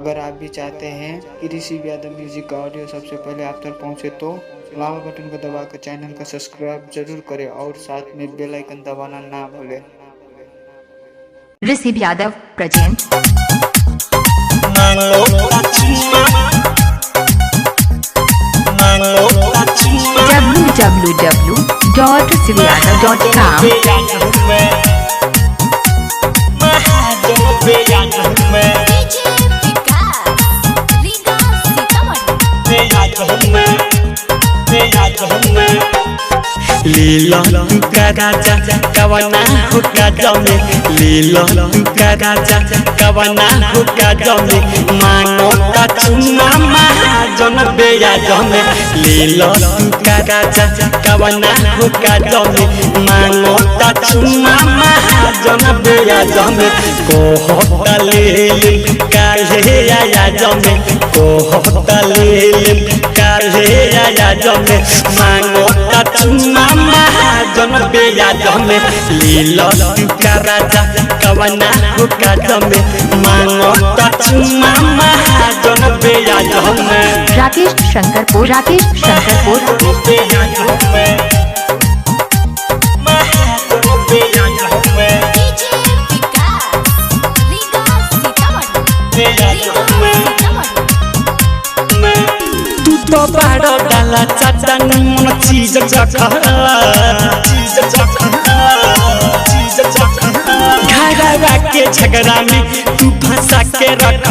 अगर आप भी चाहते हैं कि ऋषि यादव म्यूजिक का ऑडियो सबसे पहले आप तक पहुंचे तो लाल बटन को दबाकर चैनल को सब्सक्राइब जरूर करें और साथ में बेल आइकन दबाना ना भूलें। ऋषि यादव प्रेजेंट लीला का राजा कवना हुक्का जमे लीला का राजा कवना हुक्का जमे मांगो का चुना महाजन बेया जमे लीला का राजा कवना हुक्का जमे मांगो का चुना महाजन बेया जमे कोहता ले काहे आया जमे कोहता ले काहे आया जमे मांगो का चुना महाजन बेया जमे लीला का राजा कवना हुक्का जमे मांगो का चुना महाजन बेया जमे राकेश शंकरपुर बेया जमे महाजन बेया जमे बेया जमे तू तो बड़ा डाला चाचा मन चीज घरवा के झगड़ा में तू फंसा के रख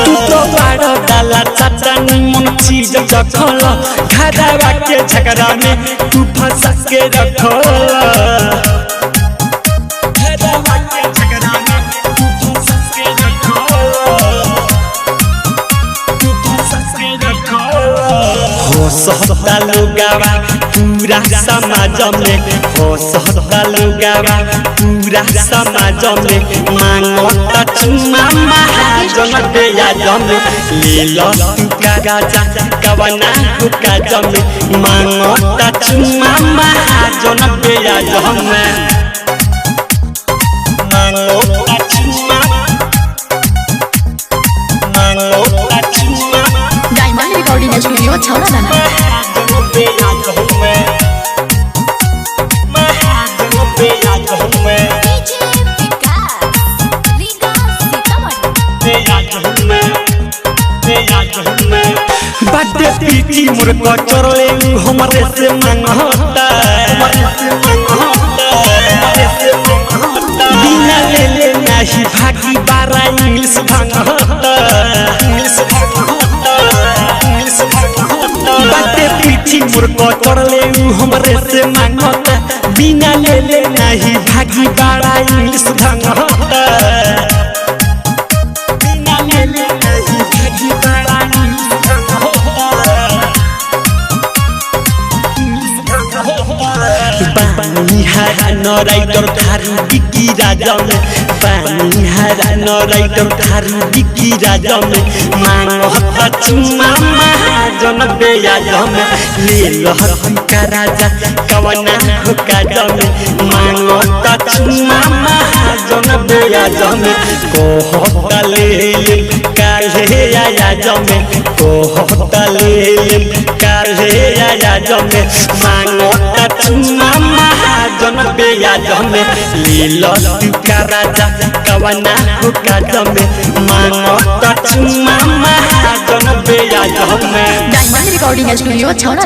तू तो बड़ा डाला चाचा मन चीज जखल घरवा के झगड़ा में तू फंसा के रख सहता लुगावा पूरा समाज में हो सहता लुगावा पूरा समाज में मांगता चुमा महाजन बेया जमे लीला का राजा कवना हुक्का जमे मांगता चुमा महाजन बेया जमे मांगता चुमा डायमंड रिकॉर्डिंग स्टूडियो छौड़ा बाटे पीटी मोर कचरले हमरे से मांगता बिना ले ले नाही भागी बारा इंग्लिश भांगता बाटे पीटी मोर कचरले हमरे से मांगता बिना ले ले नाही भागी बारा इंग्लिश भांगता पानी हरा नराइटर थारू बिकी राजा में पानी हरा नराइटर थारू बिकी राजा में मांगता चुमा महाजन बेया जमे लीला का राजा कवना हुक्का जमे मांगता चुमा महाजन बेया जमे कोहता ले काहे आया जमे कोहता ले काहे आया जमे मांगता चुमा महाजन बेया जमे लीला का राजा कवना हुक्का जमे मांगता चुमा महाजन बेया जमे डायमंड रिकॉर्डिंग स्टूडियो छौड़ा